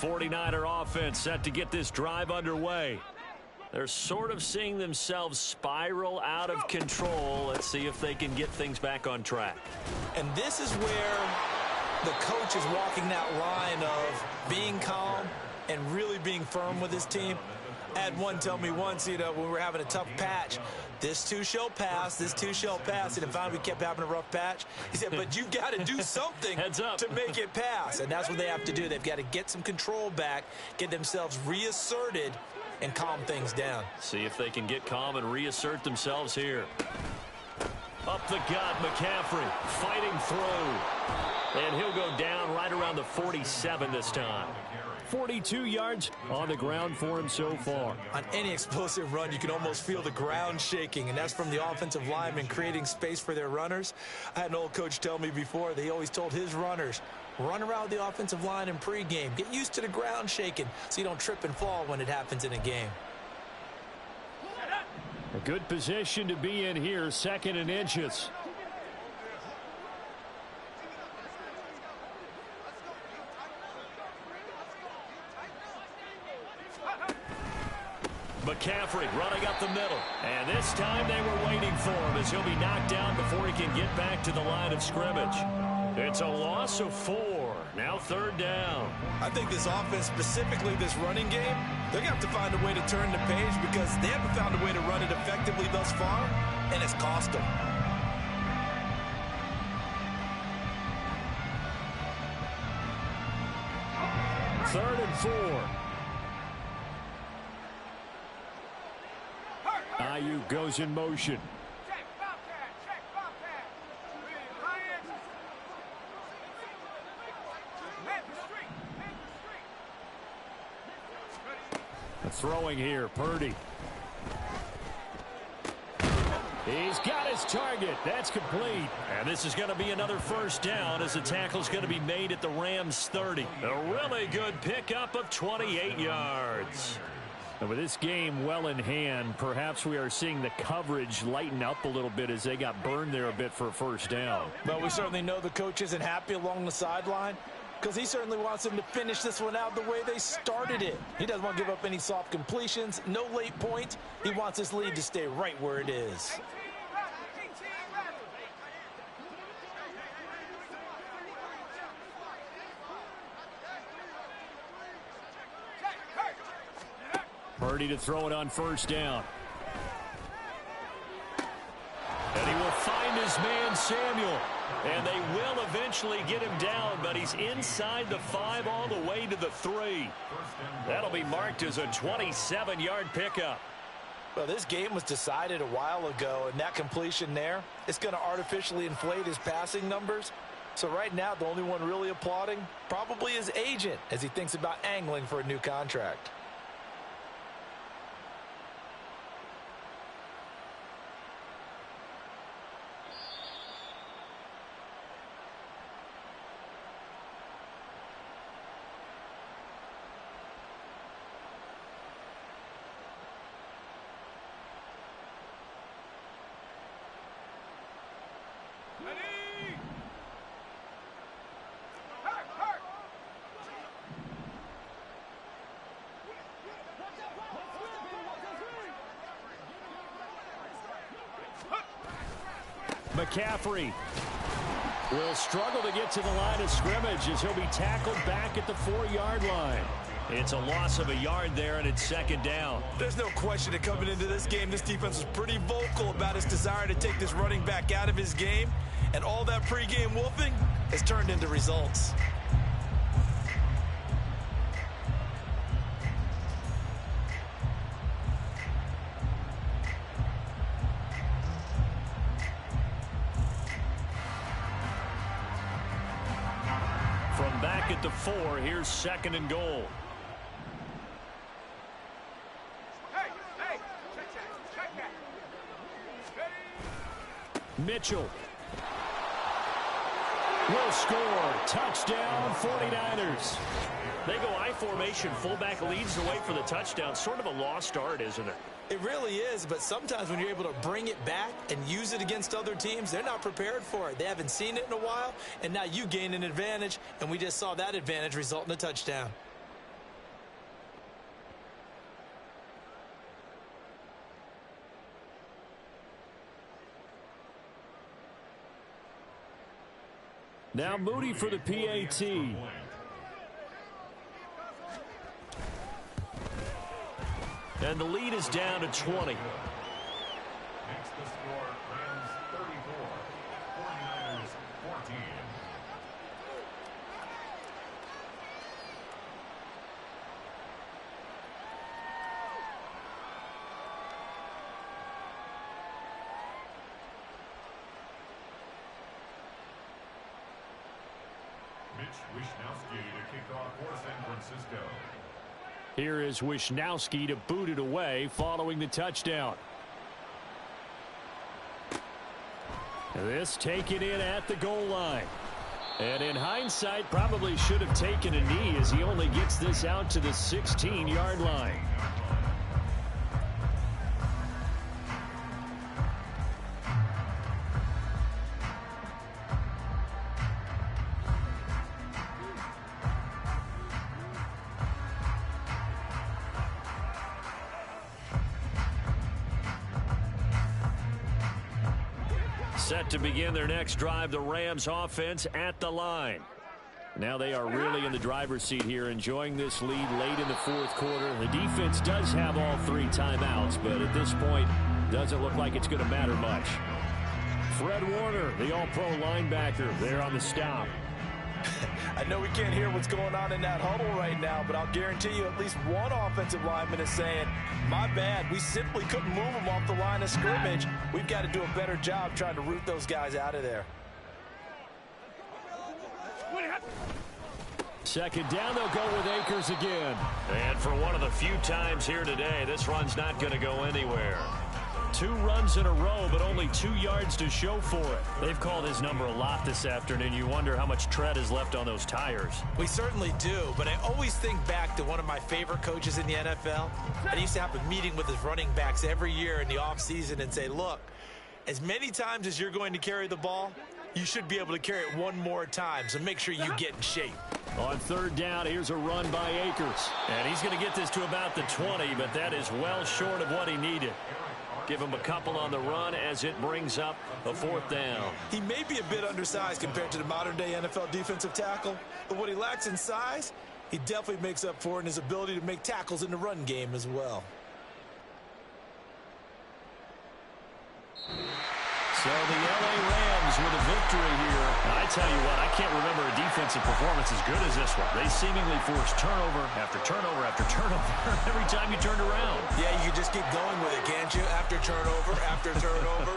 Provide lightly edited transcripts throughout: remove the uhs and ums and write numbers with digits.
49er offense set to get this drive underway. They're sort of seeing themselves spiral out of control. Let's see if they can get things back on track. And this is where the coach is walking that line of being calm and really being firm with his team. I had one tell me once, when we were having a tough patch, this too shall pass, this too shall pass. And finally we kept having a rough patch. He said, but you've got to do something to make it pass. And that's what they have to do. They've got to get some control back, get themselves reasserted, and calm things down. See if they can get calm and reassert themselves here. Up the gut, McCaffrey fighting through. And he'll go down right around the 47 this time. 42 yards on the ground for him so far. On any explosive run, you can almost feel the ground shaking, and that's from the offensive linemen creating space for their runners. I had an old coach tell me before, they always told his runners, run around the offensive line in pregame. Get used to the ground shaking so you don't trip and fall when it happens in a game. A good position to be in here, 2nd and inches. McCaffrey running up the middle. And this time they were waiting for him as he'll be knocked down before he can get back to the line of scrimmage. It's a loss of 4. Now 3rd down. I think this offense, specifically this running game, they're going to have to find a way to turn the page because they haven't found a way to run it effectively thus far, and it's cost them. Third and 4. Ayuk goes in motion. Throwing here, Purdy. He's got his target. That's complete. And this is going to be another 1st down as the tackle's going to be made at the Rams' 30. A really good pickup of 28 yards. And with this game well in hand, perhaps we are seeing the coverage lighten up a little bit as they got burned there a bit for a 1st down. Well, we certainly know the coach isn't happy along the sideline because he certainly wants them to finish this one out the way they started it. He doesn't want to give up any soft completions, no late points. He wants his lead to stay right where it is. Purdy to throw it on 1st down. And he will find his man Samuel. And they will eventually get him down, but he's inside the 5 all the way to the 3. That'll be marked as a 27-yard pickup. Well, this game was decided a while ago, and that completion there, it's going to artificially inflate his passing numbers. So right now, the only one really applauding probably his agent as he thinks about angling for a new contract. McCaffrey will struggle to get to the line of scrimmage as he'll be tackled back at the 4-yard line. It's a loss of a yard there, and it's 2nd down. There's no question that coming into this game, this defense was pretty vocal about its desire to take this running back out of his game, and all that pregame wolfing has turned into results. From back at the 4, here's 2nd and goal. Mitchell will score. Touchdown, 49ers. They go I formation. Fullback leads the way for the touchdown. Sort of a lost art, isn't it? It really is, but sometimes when you're able to bring it back and use it against other teams, they're not prepared for it. They haven't seen it in a while, and now you gain an advantage, and we just saw that advantage result in a touchdown. Now Moody for the PAT. And the lead is down to 20. Next the score, Rams 34, 49ers 14. Mitch Wishnowsky to kick off for San Francisco. Here is Wishnowsky to boot it away following the touchdown. This taken in at the goal line. And in hindsight, probably should have taken a knee as he only gets this out to the 16-yard line. Set to begin their next drive, the Rams offense at the line. Now they are really in the driver's seat here, enjoying this lead late in the fourth quarter. The defense does have all 3 timeouts, but at this point, doesn't look like it's going to matter much. Fred Warner, the all-pro linebacker, there on the stop. I know we can't hear what's going on in that huddle right now, but I'll guarantee you at least one offensive lineman is saying, my bad, we simply couldn't move them off the line of scrimmage. We've got to do a better job trying to root those guys out of there. Second down, they'll go with Akers again. And for one of the few times here today, this run's not going to go anywhere. 2 runs in a row, but only 2 yards to show for it. They've called his number a lot this afternoon. You wonder how much tread is left on those tires. We certainly do, but I always think back to one of my favorite coaches in the NFL. I used to have a meeting with his running backs every year in the offseason and say, look, as many times as you're going to carry the ball, you should be able to carry it one more time, so make sure you get in shape. On third down, here's a run by Akers. And he's going to get this to about the 20, but that is well short of what he needed. Give him a couple on the run as it brings up a 4th down. He may be a bit undersized compared to the modern-day NFL defensive tackle, but what he lacks in size, he definitely makes up for in his ability to make tackles in the run game as well. So the LA Rams with a victory here. I tell you what, I can't remember a defensive performance as good as this one. They seemingly forced turnover after turnover after turnover every time you turned around. Yeah, you can just keep going with it, can't you? After turnover, after turnover.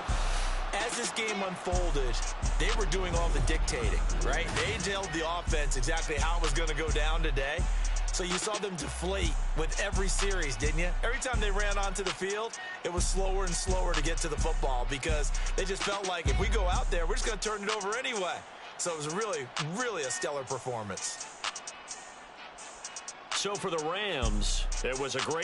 As this game unfolded, they were doing all the dictating, right? They told the offense exactly how it was going to go down today. So you saw them deflate with every series, didn't you? Every time they ran onto the field, it was slower and slower to get to the football because they just felt like if we go out there, we're just going to turn it over anyway. So it was really, really a stellar performance. So for the Rams, it was a great